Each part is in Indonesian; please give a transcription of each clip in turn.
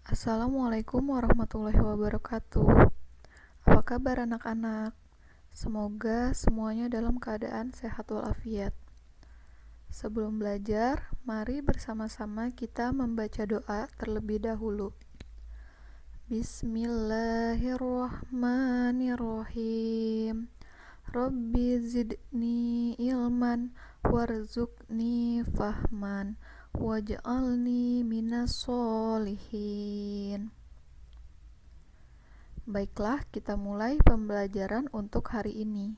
Assalamualaikum warahmatullahi wabarakatuh. Apa kabar anak-anak? Semoga semuanya dalam keadaan sehat walafiat. Sebelum belajar, mari bersama-sama kita membaca doa terlebih dahulu. Bismillahirrahmanirrahim. Rabbi zidni ilman warzuqni fahman waj'alni minas solihin. Baiklah, kita mulai pembelajaran untuk hari ini.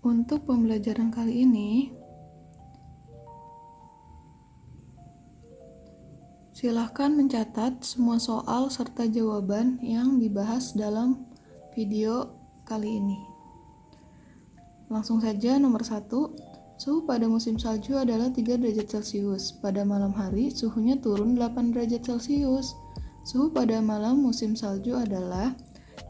Untuk pembelajaran kali ini, silahkan mencatat semua soal serta jawaban yang dibahas dalam video kali ini. Langsung saja nomor 1. Suhu pada musim salju adalah 3 derajat Celcius. Pada malam hari, suhunya turun 8 derajat Celcius. Suhu pada malam musim salju adalah,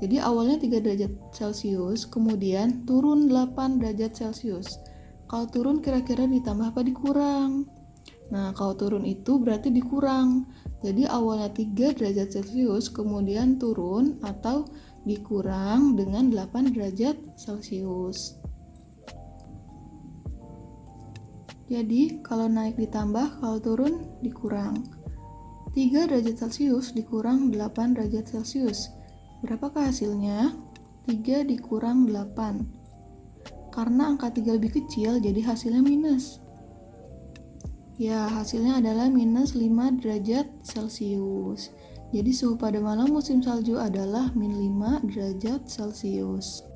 jadi awalnya 3 derajat Celcius, kemudian turun 8 derajat Celcius. Kalau turun kira-kira ditambah apa dikurang? Nah, kalau turun itu berarti dikurang. Jadi awalnya 3 derajat Celcius, kemudian turun atau dikurang dengan 8 derajat Celcius. Jadi, kalau naik ditambah, kalau turun dikurang. 3 derajat Celcius dikurang 8 derajat Celcius. Berapakah hasilnya? 3 dikurang 8. Karena angka 3 lebih kecil, jadi hasilnya minus. Ya, hasilnya adalah minus 5 derajat Celcius. Jadi, suhu pada malam musim salju adalah min 5 derajat Celcius.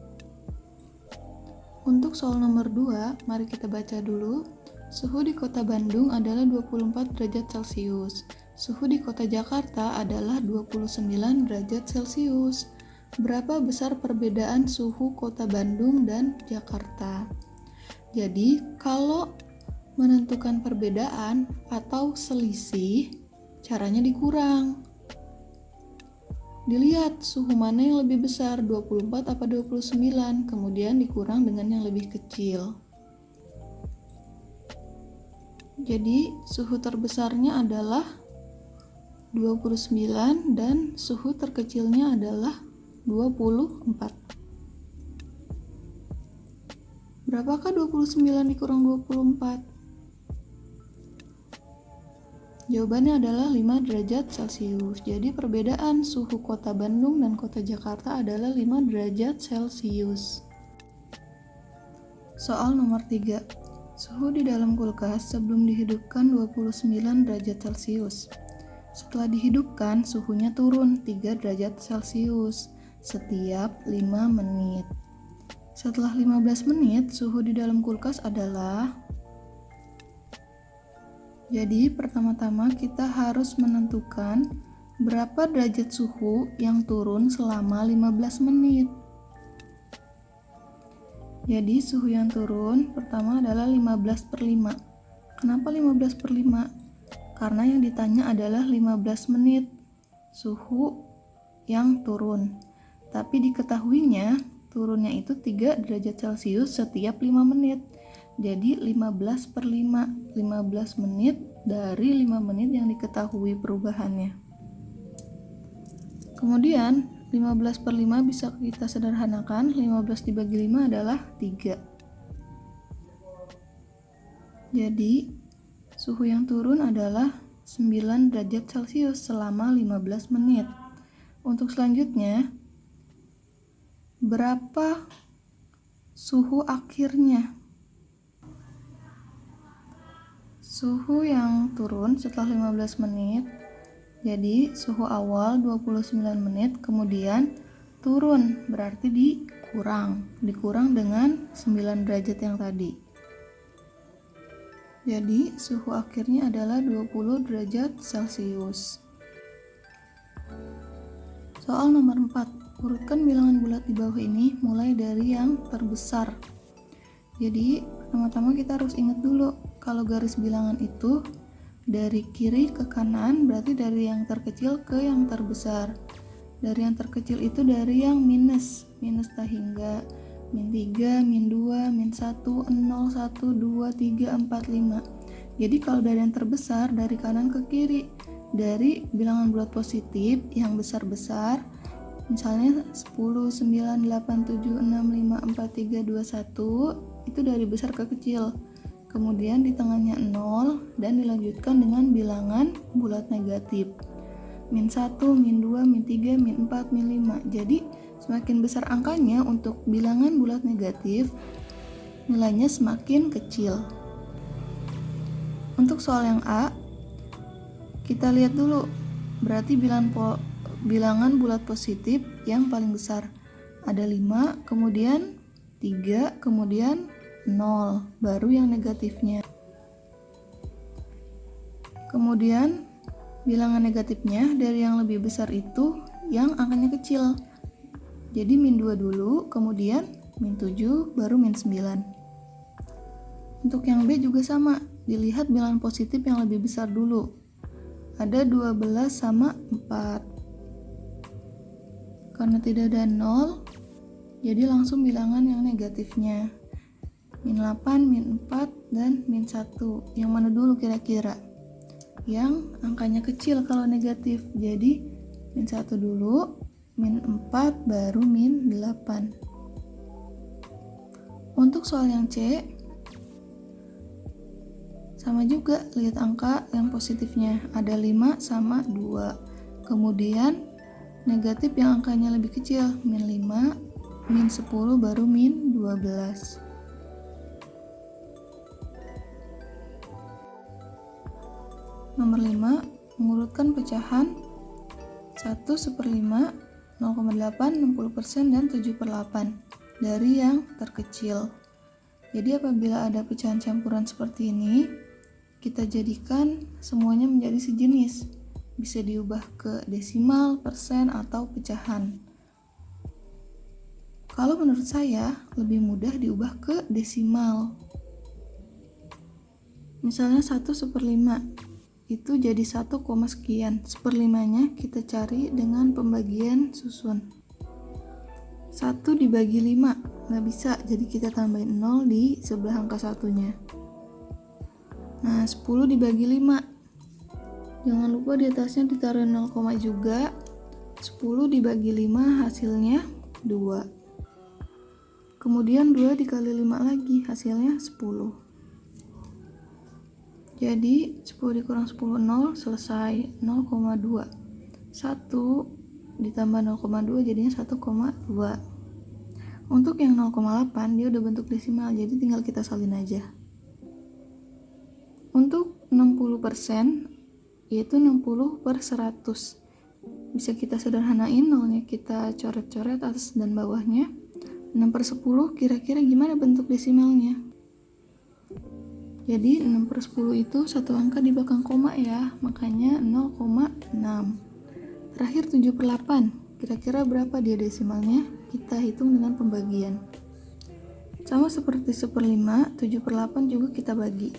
Untuk soal nomor 2, mari kita baca dulu. Suhu di kota Bandung adalah 24 derajat Celcius. Suhu di kota Jakarta adalah 29 derajat Celcius. Berapa besar perbedaan suhu kota Bandung dan Jakarta? Jadi, kalau menentukan perbedaan atau selisih, caranya dikurang. Dilihat suhu mana yang lebih besar, 24 apa 29, kemudian dikurang dengan yang lebih kecil. Jadi, suhu terbesarnya adalah 29 dan suhu terkecilnya adalah 24. Berapakah 29 dikurang 24? Jawabannya adalah 5 derajat Celcius. Jadi perbedaan suhu kota Bandung dan kota Jakarta adalah 5 derajat Celcius. Soal nomor 3. Suhu di dalam kulkas sebelum dihidupkan 29 derajat Celcius. Setelah dihidupkan, suhunya turun 3 derajat Celcius setiap 5 menit. Setelah 15 menit, suhu di dalam kulkas adalah, jadi pertama-tama kita harus menentukan berapa derajat suhu yang turun selama 15 menit. Jadi suhu yang turun pertama adalah 15/5. Kenapa 15/5? Karena yang ditanya adalah 15 menit suhu yang turun. Tapi diketahuinya turunnya itu 3 derajat Celcius setiap 5 menit. Jadi 15/5, 15 menit dari 5 menit yang diketahui perubahannya. Kemudian 15/5 bisa kita sederhanakan, 15 dibagi 5 adalah 3. Jadi suhu yang turun adalah 9 derajat Celcius selama 15 menit. Untuk selanjutnya, berapa suhu akhirnya? Suhu yang turun setelah 15 menit, jadi suhu awal 29 menit, kemudian turun, berarti dikurang dengan 9 derajat yang tadi. Jadi suhu akhirnya adalah 20 derajat Celcius. Soal nomor 4. Urutkan bilangan bulat di bawah ini mulai dari yang terbesar. Jadi pertama-tama kita harus ingat dulu, kalau garis bilangan itu dari kiri ke kanan berarti dari yang terkecil ke yang terbesar. Dari yang terkecil itu dari yang minus tak hingga, min 3, min 2, min 1, 0, 1, 2, 3, 4, 5. Jadi kalau dari yang terbesar dari kanan ke kiri, dari bilangan bulat positif yang besar-besar, misalnya 10, 9, 8, 7, 6, 5, 4, 3, 2, 1, itu dari besar ke kecil. Kemudian di tengahnya 0 dan dilanjutkan dengan bilangan bulat negatif. Min 1, min 2, min 3, min 4, min 5. Jadi semakin besar angkanya untuk bilangan bulat negatif, nilainya semakin kecil. Untuk soal yang A, kita lihat dulu, berarti bilangan bulat positif yang paling besar. Ada 5, kemudian 3, kemudian 0, baru yang negatifnya. Kemudian bilangan negatifnya dari yang lebih besar itu yang angkanya kecil. Jadi min 2 dulu, kemudian min 7, baru min 9. Untuk yang B juga sama, dilihat bilangan positif yang lebih besar dulu. Ada 12 sama 4. Karena tidak ada 0, jadi langsung bilangan yang negatifnya. Min 8, min 4, dan min 1. Yang mana dulu kira-kira? Yang angkanya kecil kalau negatif. Jadi min 1 dulu, min 4, baru min 8. Untuk soal yang C, sama juga, lihat angka yang positifnya, ada 5 sama 2. Kemudian negatif yang angkanya lebih kecil, min 5, min 10, baru min 12. Nomor 5, mengurutkan pecahan 1/5, 0,8, 60%, dan 7/8 dari yang terkecil. Jadi apabila ada pecahan campuran seperti ini, kita jadikan semuanya menjadi sejenis. Bisa diubah ke desimal, persen, atau pecahan. Kalau menurut saya, lebih mudah diubah ke desimal. Misalnya 1/5, itu jadi 1, sekian. 1/5-nya kita cari dengan pembagian susun. 1 dibagi 5, nggak bisa, jadi kita tambahin 0 di sebelah angka 1-nya. Nah, 10 dibagi 5. Jangan lupa di atasnya ditaruh 0, juga. 10 dibagi 5 hasilnya 2. Kemudian 2 dikali 5 lagi, hasilnya 10. Jadi 10 dikurang 10, 0, selesai. 0,2. 1 ditambah 0,2 jadinya 1,2. Untuk yang 0,8 dia udah bentuk desimal, jadi tinggal kita salin aja. Untuk 60%, yaitu 60/100. Bisa kita sederhanain, nolnya kita coret-coret atas dan bawahnya. 6/10 kira-kira gimana bentuk desimalnya? Jadi 6/10 itu satu angka di belakang koma ya, makanya 0,6. Terakhir 7/8, kira-kira berapa dia desimalnya? Kita hitung dengan pembagian. Sama seperti 1/5, 7/8 juga kita bagi.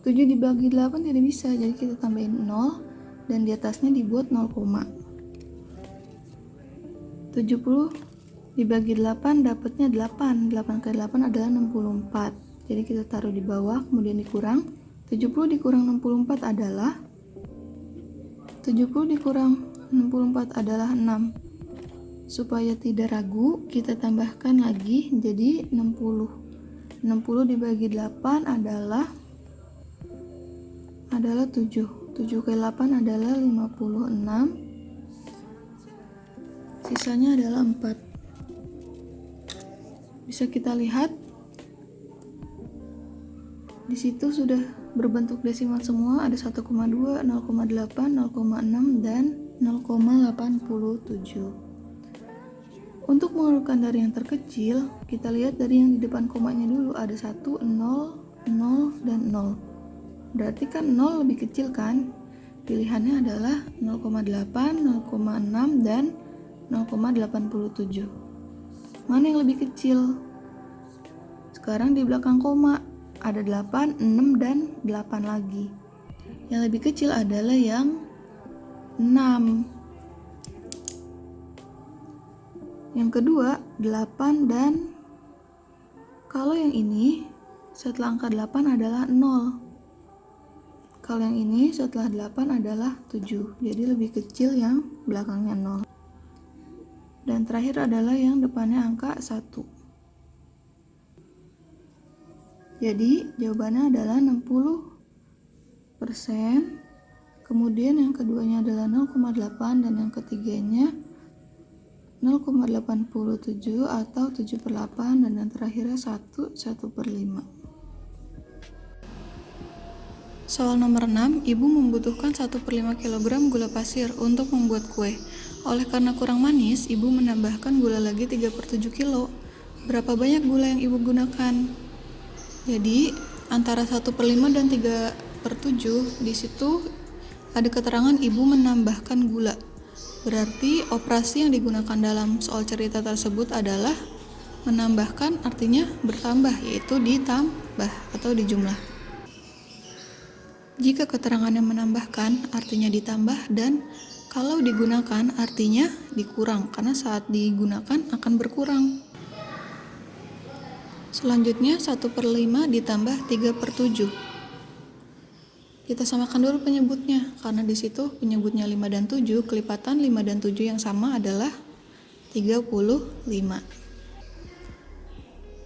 7 dibagi 8 tidak bisa, jadi kita tambahin 0 dan di atasnya dibuat 0, 70 dibagi 8 dapatnya 8. 8 kali 8 adalah 64. Jadi kita taruh di bawah, kemudian dikurang. 70 dikurang 64 adalah 70 dikurang 64 adalah 6. Supaya tidak ragu, kita tambahkan lagi jadi 60. 60 dibagi 8 adalah 7. 7 kali 8 adalah 56. Sisanya adalah 4. Bisa kita lihat di situ sudah berbentuk desimal semua, ada 1,2, 0,8, 0,6, dan 0,87. Untuk mengurutkan dari yang terkecil, kita lihat dari yang di depan komanya dulu, ada 1, 0, 0, dan 0. Berarti kan 0 lebih kecil kan? Pilihannya adalah 0,8, 0,6, dan 0,87. Mana yang lebih kecil? Sekarang di belakang koma ada 8, 6, dan 8 lagi. Yang lebih kecil adalah yang 6. Yang kedua 8 dan kalau yang ini setelah angka 8 adalah 0. akal yang ini setelah 8 adalah 7. Jadi lebih kecil yang belakangnya 0. Dan terakhir adalah yang depannya angka 1. Jadi jawabannya adalah 60%. Kemudian yang keduanya adalah 0,8 dan yang ketiganya 0,87 atau 7/8 dan yang terakhirnya 1/5. Soal nomor 6, ibu membutuhkan 1/5 kg gula pasir untuk membuat kue. Oleh karena kurang manis, ibu menambahkan gula lagi 3/7 kilo. Berapa banyak gula yang ibu gunakan? Jadi, antara 1/5 dan 3/7 di situ ada keterangan ibu menambahkan gula. Berarti operasi yang digunakan dalam soal cerita tersebut adalah menambahkan, artinya bertambah, yaitu ditambah atau dijumlah. Jika keterangannya menambahkan, artinya ditambah, dan kalau digunakan, artinya dikurang, karena saat digunakan akan berkurang. Selanjutnya 1/5 ditambah 3/7. Kita samakan dulu penyebutnya, karena di situ penyebutnya 5 dan 7, kelipatan 5 dan 7 yang sama adalah 35.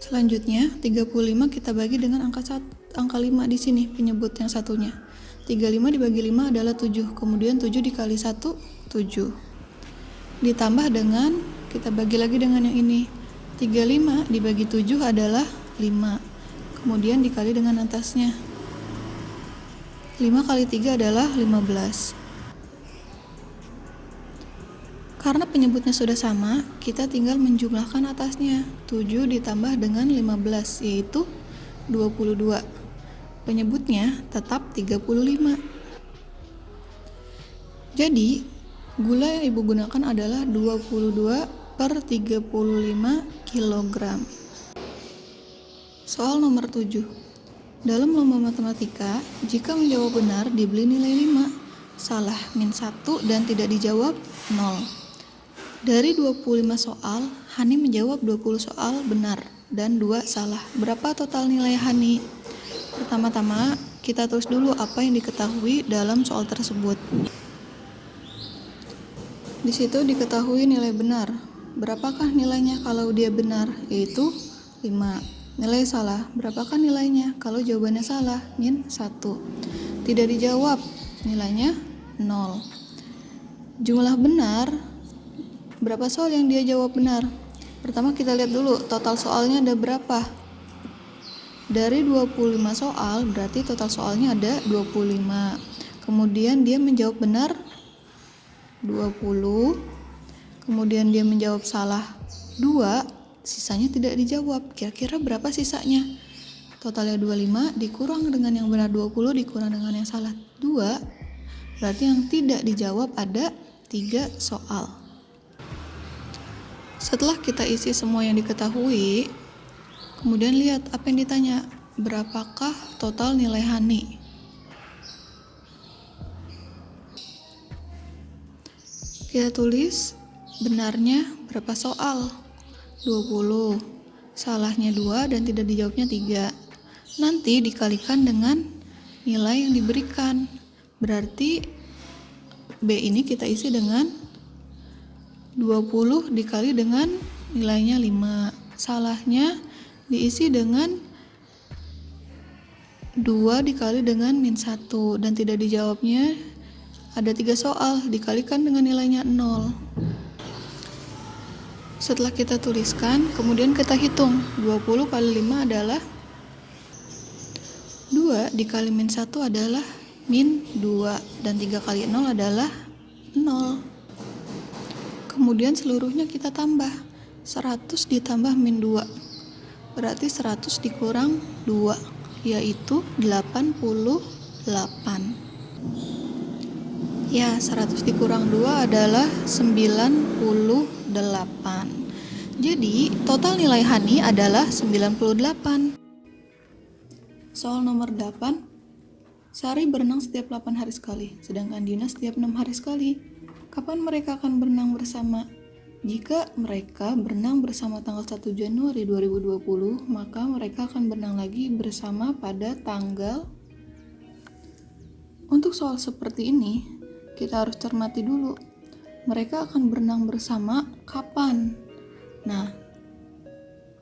Selanjutnya 35 kita bagi dengan angka 5 di sini, penyebut yang satunya. 35 dibagi 5 adalah 7, kemudian 7 dikali 1, 7. Ditambah dengan, kita bagi lagi dengan yang ini. 35 dibagi 7 adalah 5, kemudian dikali dengan atasnya. 5 kali 3 adalah 15. Karena penyebutnya sudah sama, kita tinggal menjumlahkan atasnya. 7 ditambah dengan 15, yaitu 22. Penyebutnya tetap 35. Jadi, gula yang ibu gunakan adalah 22/35 kg. Soal nomor 7. Dalam lomba matematika, jika menjawab benar dibeli nilai 5, salah -1 dan tidak dijawab 0. Dari 25 soal, Hani menjawab 20 soal benar dan 2 salah. Berapa total nilai Hani? Pertama-tama, kita tulis dulu apa yang diketahui dalam soal tersebut. Di situ diketahui nilai benar. Berapakah nilainya kalau dia benar? Yaitu 5. Nilai salah, berapakah nilainya? Kalau jawabannya salah, -1. Tidak dijawab, nilainya 0. Jumlah benar, berapa soal yang dia jawab benar? Pertama kita lihat dulu, total soalnya ada berapa? Dari 25 soal, berarti total soalnya ada 25. Kemudian dia menjawab benar 20. Kemudian dia menjawab salah 2. Sisanya tidak dijawab. Kira-kira berapa sisanya? Totalnya 25 dikurang dengan yang benar 20 dikurang dengan yang salah 2. Berarti yang tidak dijawab ada 3 soal. Setelah kita isi semua yang diketahui, kemudian lihat apa yang ditanya. Berapakah total nilai Hani? Kita tulis benarnya berapa soal? 20, salahnya 2 dan tidak dijawabnya 3. Nanti dikalikan dengan nilai yang diberikan. Berarti B ini kita isi dengan 20 dikali dengan nilainya 5. Salahnya diisi dengan 2 dikali dengan -1 dan tidak dijawabnya ada 3 soal, dikalikan dengan nilainya 0. Setelah kita tuliskan, kemudian kita hitung. 20 kali 5 adalah 2 dikali -1 adalah -2 dan 3 kali 0 adalah 0. Kemudian seluruhnya kita tambah. 100 ditambah -2 berarti 100 dikurang 2, yaitu 88. Ya, 100 dikurang 2 adalah 98. Jadi, total nilai Hani adalah 98. Soal nomor 8. Sari berenang setiap 8 hari sekali, sedangkan Dina setiap 6 hari sekali. Kapan mereka akan berenang bersama? Jika mereka berenang bersama tanggal 1 Januari 2020, maka mereka akan berenang lagi bersama pada tanggal Untuk soal seperti ini, kita harus cermati dulu. Mereka akan berenang bersama kapan? Nah,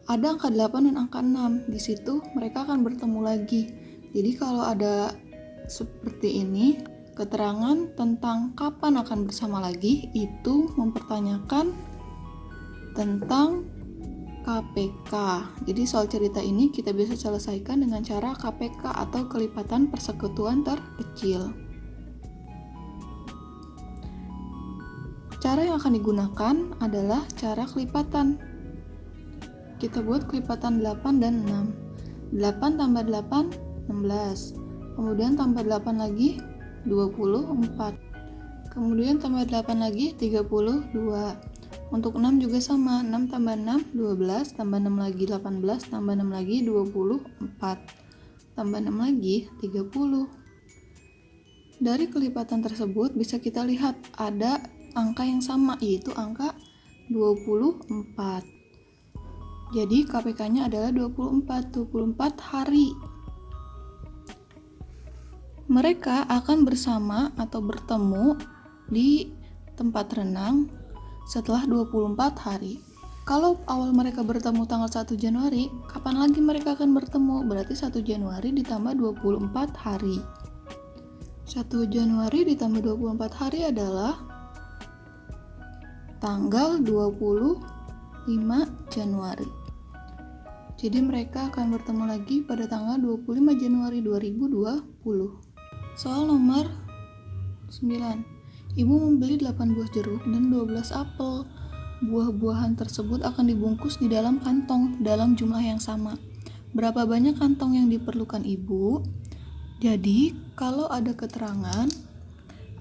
ada angka 8 dan angka 6. Di situ mereka akan bertemu lagi. Jadi kalau ada seperti ini, keterangan tentang kapan akan bersama lagi itu mempertanyakan tentang KPK. Jadi soal cerita ini kita bisa selesaikan dengan cara KPK atau kelipatan persekutuan terkecil. Cara yang akan digunakan adalah cara kelipatan. Kita buat kelipatan 8 dan 6. 8 tambah 8, 16. Kemudian tambah 8 lagi, 24. Kemudian tambah 8 lagi, 32. Untuk 6 juga sama, 6 tambah 6, 12. Tambah 6 lagi, 18. Tambah 6 lagi, 24. Tambah 6 lagi, 30. Dari kelipatan tersebut bisa kita lihat ada angka yang sama, yaitu angka 24. Jadi KPK-nya adalah 24 hari. Mereka akan bersama atau bertemu di tempat renang setelah 24 hari. Kalau awal mereka bertemu tanggal 1 Januari, kapan lagi mereka akan bertemu? Berarti 1 Januari ditambah 24 hari. 1 Januari ditambah 24 hari adalah tanggal 25 Januari. Jadi mereka akan bertemu lagi pada tanggal 25 Januari 2020. Soal nomor 9. Ibu membeli 8 buah jeruk dan 12 apel. Buah-buahan tersebut akan dibungkus di dalam kantong dalam jumlah yang sama. Berapa banyak kantong yang diperlukan ibu? Jadi, kalau ada keterangan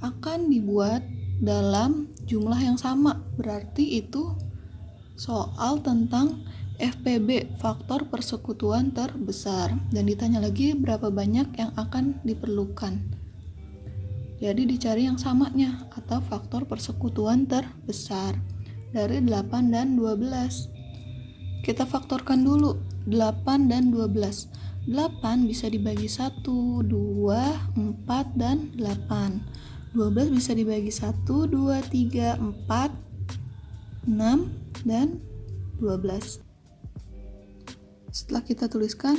akan dibuat dalam jumlah yang sama. Berarti itu soal tentang FPB, faktor persekutuan terbesar, dan ditanya lagi berapa banyak yang akan diperlukan. Jadi dicari yang samanya atau faktor persekutuan terbesar dari 8 dan 12. Kita faktorkan dulu 8 dan 12. 8 bisa dibagi 1, 2, 4, dan 8. 12 bisa dibagi 1, 2, 3, 4, 6, dan 12. Setelah kita tuliskan,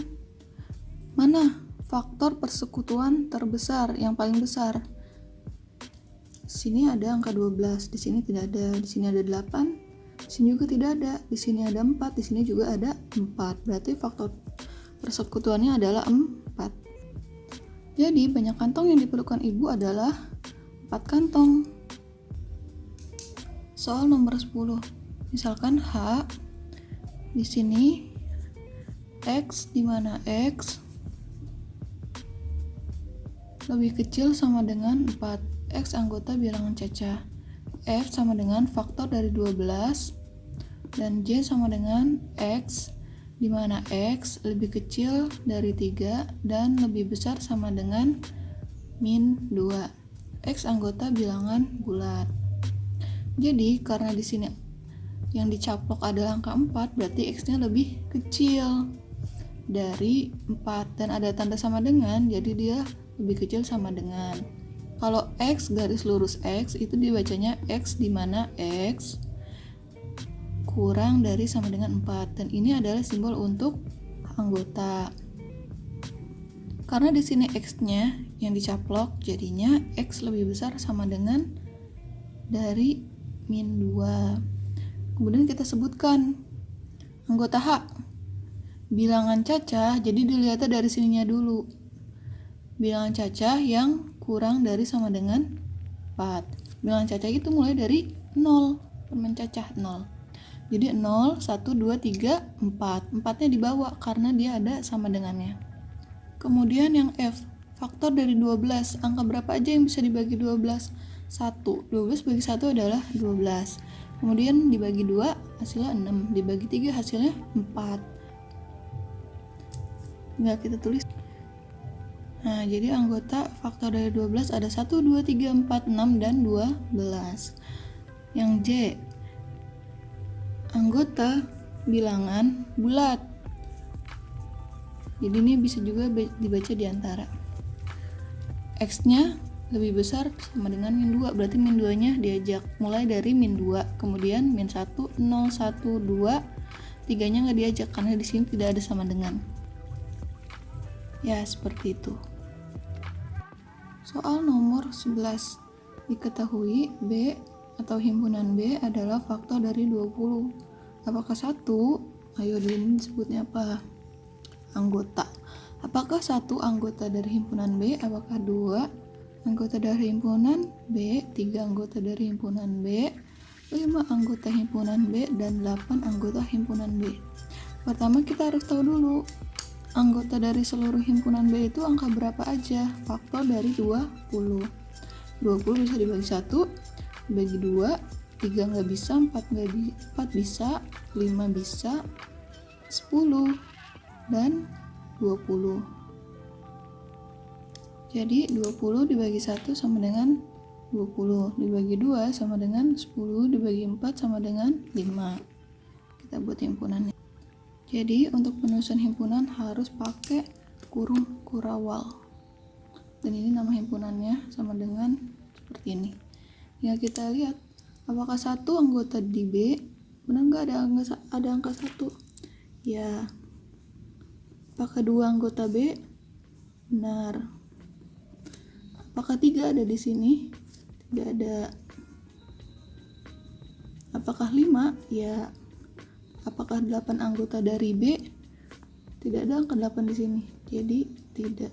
mana faktor persekutuan terbesar yang paling besar? Di sini ada angka 12, di sini tidak ada, di sini ada 8, di sini juga tidak ada, di sini ada 4, di sini juga ada 4. Berarti faktor persekutuannya adalah 4. Jadi banyak kantong yang diperlukan ibu adalah 4 kantong. Soal nomor 10. Misalkan H, di sini X, di mana X lebih kecil sama dengan 4. X anggota bilangan cacah. F sama dengan faktor dari 12 dan J sama dengan X, di mana X lebih kecil dari 3 dan lebih besar sama dengan min 2. X anggota bilangan bulat. Jadi karena di sini yang dicaplok adalah angka 4, berarti X-nya lebih kecil dari 4 dan ada tanda sama dengan, jadi dia lebih kecil sama dengan. Kalau X garis lurus X itu dibacanya X, di mana X kurang dari sama dengan 4, dan ini adalah simbol untuk anggota. Karena di sini X-nya yang dicaplok, jadinya X lebih besar sama dengan dari min 2. Kemudian kita sebutkan anggota H. Bilangan cacah, jadi dilihatnya dari sininya dulu. Bilangan cacah yang kurang dari sama dengan 4. Bilangan cacah itu mulai dari 0, permen cacah 0. Jadi 0, 1, 2, 3, 4. 4-nya dibawa karena dia ada sama dengannya. Kemudian yang F, faktor dari 12. Angka berapa aja yang bisa dibagi 12? 1. 12 bagi 1 adalah 12. Kemudian dibagi 2 hasilnya 6. Dibagi 3 hasilnya 4. Tinggal kita tulis. Nah, jadi anggota faktor dari 12 ada 1, 2, 3, 4, 6, dan 12. Yang J, anggota bilangan bulat. Jadi ini bisa juga dibaca di antara. X-nya lebih besar sama dengan min 2, berarti min 2-nya diajak. Mulai dari min 2, kemudian min 1, 0, 1, 2, 3-nya nggak diajak karena di sini tidak ada sama dengan. Ya, seperti itu. Soal nomor 11. Diketahui B atau himpunan B adalah faktor dari 20. Apakah 1? Ayo ini disebutnya apa? Anggota. Apakah 1 anggota dari himpunan B? Apakah 2 anggota dari himpunan B? 3 anggota dari himpunan B? 5 anggota himpunan B? Dan 8 anggota himpunan B. Pertama kita harus tahu dulu anggota dari seluruh himpunan B itu angka berapa aja? Faktor dari 20. 20 bisa dibagi 1, dibagi 2, 3 nggak bisa, 4 bisa, 5 bisa, 10, dan 20. Jadi 20 dibagi 1 sama dengan 20, dibagi 2 sama dengan 10, dibagi 4 sama dengan 5. Kita buat himpunannya. Jadi untuk penulisan himpunan harus pakai kurung kurawal. Dan ini nama himpunannya sama dengan seperti ini. Ya kita lihat apakah 1 anggota di B, benar nggak ada angka 1? Ya. Apakah 2 anggota B? Benar. Apakah 3 ada di sini? Tidak ada. Apakah 5? Ya. Apakah 8 anggota dari B? Tidak ada angka 8 di sini. Jadi tidak.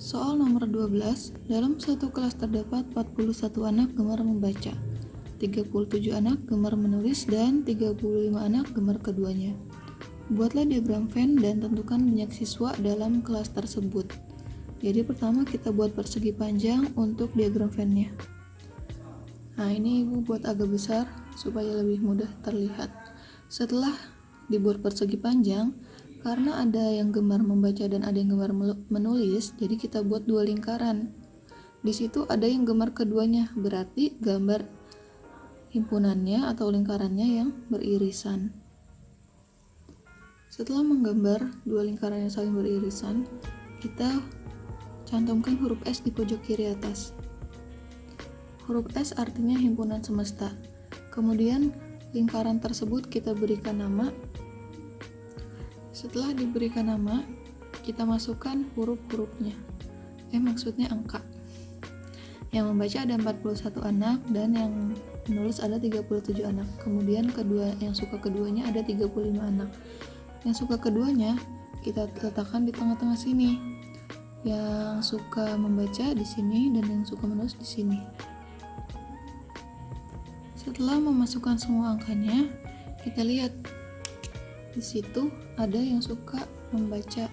Soal nomor 12. Dalam satu kelas terdapat 41 anak gemar membaca, 37 anak gemar menulis, dan 35 anak gemar keduanya. Buatlah diagram Venn dan tentukan banyak siswa dalam kelas tersebut. Jadi pertama kita buat persegi panjang untuk diagram Venn-nya. Nah ini ibu buat agak besar supaya lebih mudah terlihat. Setelah dibuat persegi panjang, karena ada yang gemar membaca dan ada yang gemar menulis, jadi kita buat 2 lingkaran. Di situ ada yang gemar keduanya, berarti gambar himpunannya atau lingkarannya yang beririsan. Setelah menggambar 2 lingkaran yang saling beririsan, kita cantumkan huruf S di pojok kiri atas. Huruf S artinya himpunan semesta. Kemudian lingkaran tersebut kita berikan nama. Setelah diberikan nama, kita masukkan huruf-hurufnya. Maksudnya angka. Yang membaca ada 41 anak dan yang menulis ada 37 anak. Kemudian yang suka keduanya ada 35 anak. Yang suka keduanya kita letakkan di tengah-tengah sini. Yang suka membaca di sini dan yang suka menulis di sini. Setelah memasukkan semua angkanya, kita lihat di situ ada yang suka membaca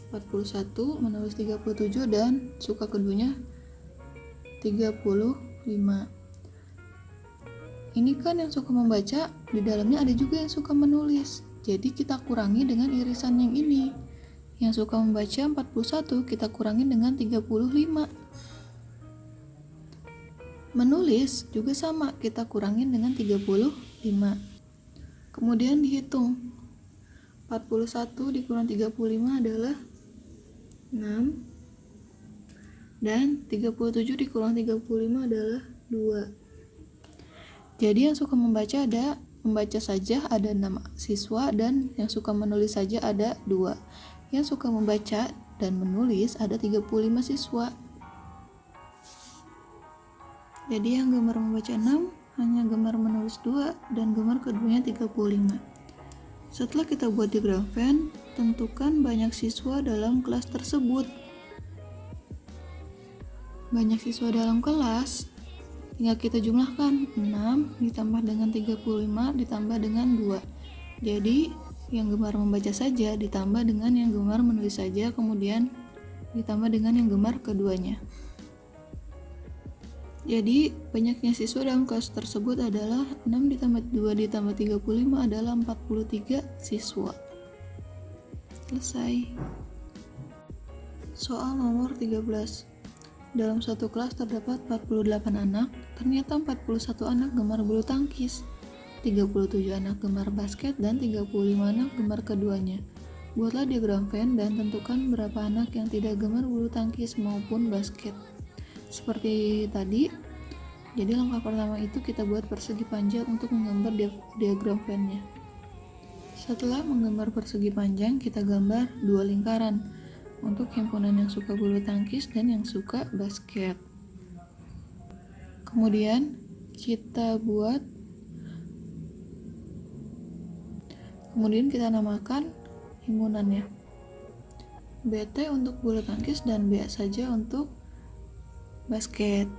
41, menulis 37, dan suka keduanya 35. Ini kan yang suka membaca, di dalamnya ada juga yang suka menulis. Jadi kita kurangi dengan irisan yang ini. Yang suka membaca 41 kita kurangi dengan 35. Menulis juga sama, kita kurangin dengan 35. Kemudian dihitung. 41 dikurang 35 adalah 6. Dan 37 dikurang 35 adalah 2. Jadi yang suka membaca saja ada 6 siswa, dan yang suka menulis saja ada 2. Yang suka membaca dan menulis ada 35 siswa. Jadi yang gemar membaca 6, hanya gemar menulis 2, dan gemar keduanya 35. Setelah kita buat diagram Venn, tentukan banyak siswa dalam kelas tersebut. Banyak siswa dalam kelas, tinggal kita jumlahkan. 6 ditambah dengan 35 ditambah dengan 2. Jadi yang gemar membaca saja ditambah dengan yang gemar menulis saja, kemudian ditambah dengan yang gemar keduanya. Jadi banyaknya siswa dalam kelas tersebut adalah 6 ditambah 2 ditambah 35 adalah 43 siswa. Selesai. Soal nomor 13. Dalam satu kelas terdapat 48 anak, ternyata 41 anak gemar bulu tangkis, 37 anak gemar basket, dan 35 anak gemar keduanya. Buatlah diagram Venn dan tentukan berapa anak yang tidak gemar bulu tangkis maupun basket. Seperti tadi, jadi langkah pertama itu kita buat persegi panjang untuk menggambar diagram Venn-nya. Setelah menggambar persegi panjang, kita gambar dua lingkaran untuk himpunan yang suka bulu tangkis dan yang suka basket. Kemudian kita namakan himpunannya. BT untuk bulu tangkis dan BA saja untuk basket.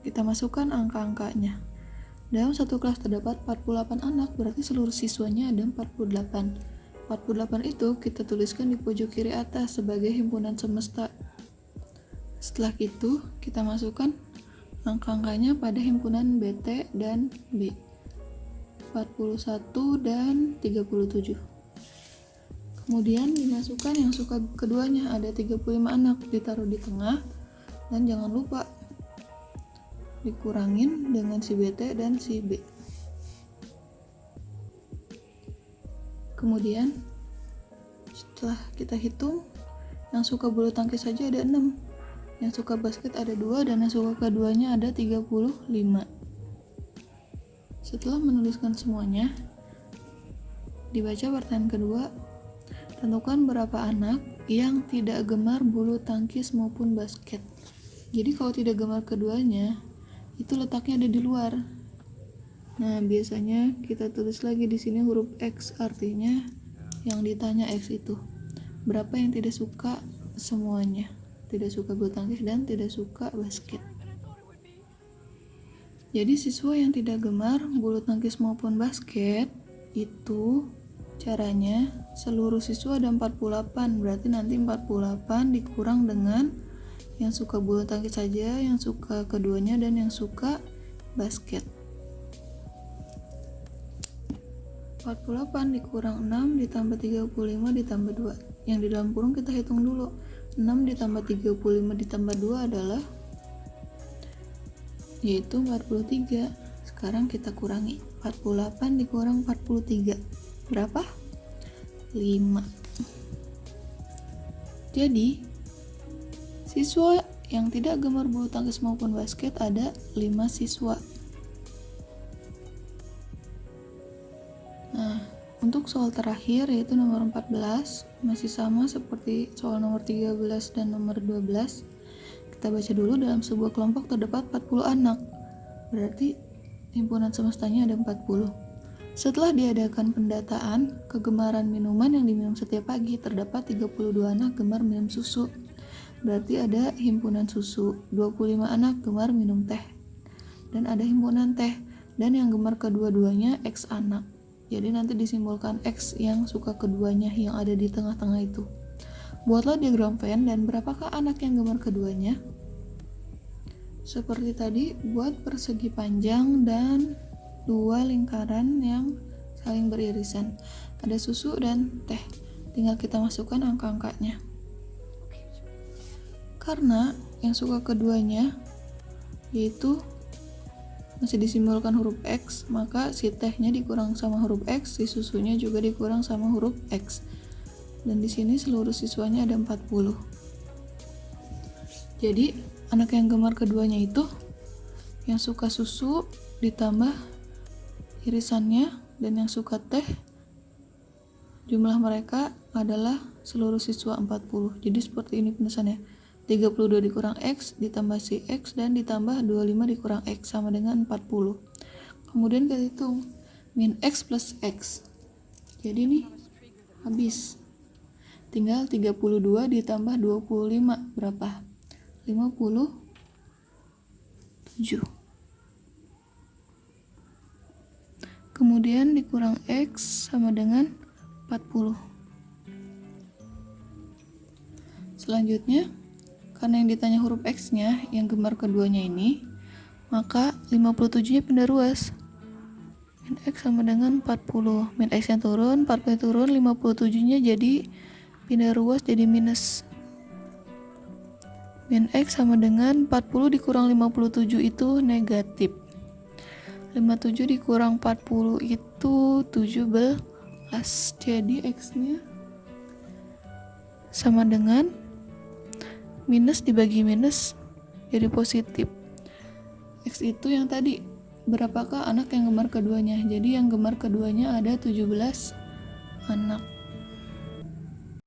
Kita masukkan angka-angkanya. Dalam satu kelas terdapat 48 anak, berarti seluruh siswanya ada 48. 48 itu kita tuliskan di pojok kiri atas sebagai himpunan semesta. Setelah itu, kita masukkan angka-angkanya pada himpunan BT dan B. 41 dan 37. Kemudian dimasukkan yang suka keduanya, ada 35 anak, ditaruh di tengah, dan jangan lupa dikurangin dengan si BT dan si B. Kemudian setelah kita hitung, yang suka bulu tangkis saja ada 6, yang suka basket ada 2, dan yang suka keduanya ada 35. Setelah menuliskan semuanya, dibaca pertanyaan kedua. Tentukan berapa anak yang tidak gemar bulu tangkis maupun basket. Jadi kalau tidak gemar keduanya, itu letaknya ada di luar. Nah, biasanya kita tulis lagi di sini huruf X, artinya yang ditanya X itu. Berapa yang tidak suka semuanya? Tidak suka bulu tangkis dan tidak suka basket. Jadi siswa yang tidak gemar bulu tangkis maupun basket itu caranya seluruh siswa ada 48, berarti nanti 48 dikurang dengan yang suka bulu tangkis saja, yang suka keduanya, dan yang suka basket. 48 dikurang 6 ditambah 35 ditambah 2. Yang di dalam kurung kita hitung dulu. 6 ditambah 35 ditambah 2 adalah yaitu 43. Sekarang kita kurangi. 48 dikurang 43. Berapa? 5. Jadi, siswa yang tidak gemar bulu tangkis maupun basket ada 5 siswa. Nah, untuk soal terakhir yaitu nomor 14, masih sama seperti soal nomor 13 dan nomor 12. Kita baca dulu, dalam sebuah kelompok terdapat 40 anak. Berarti himpunan semestanya ada 40. Setelah diadakan pendataan kegemaran minuman yang diminum setiap pagi, terdapat 32 anak gemar minum susu. Berarti ada himpunan susu, 25 anak gemar minum teh, dan ada himpunan teh, dan yang gemar kedua-duanya X anak. Jadi nanti disimbolkan X yang suka keduanya yang ada di tengah-tengah itu. Buatlah diagram Venn dan berapakah anak yang gemar keduanya? Seperti tadi, buat persegi panjang dan dua lingkaran yang saling beririsan. Ada susu dan teh, tinggal kita masukkan angka-angkanya. Karena yang suka keduanya yaitu masih disimbolkan huruf X, maka si tehnya dikurang sama huruf X, si susunya juga dikurang sama huruf X. Dan di sini seluruh siswanya ada 40. Jadi anak yang gemar keduanya itu yang suka susu ditambah irisannya, dan yang suka teh jumlah mereka adalah seluruh siswa 40. Jadi seperti ini penulisannya. 32 dikurang X ditambah si X dan ditambah 25 dikurang X sama dengan 40. Kemudian kita hitung min X plus X. Jadi nih habis. Tinggal 32 ditambah 25 berapa? 57. Kemudian dikurang X sama dengan 40. Selanjutnya, karena yang ditanya huruf X-nya, yang gemar keduanya ini, maka 57-nya pindah ruas. Min X sama dengan 40. Min X-nya turun, 40 turun, 57-nya jadi pindah ruas jadi minus. Min X sama dengan 40 dikurang 57 itu negatif. 57 dikurang 40 itu 17. Jadi X-nya sama dengan minus dibagi minus jadi positif. X itu yang tadi, berapakah anak yang gemar keduanya? Jadi yang gemar keduanya ada 17 anak.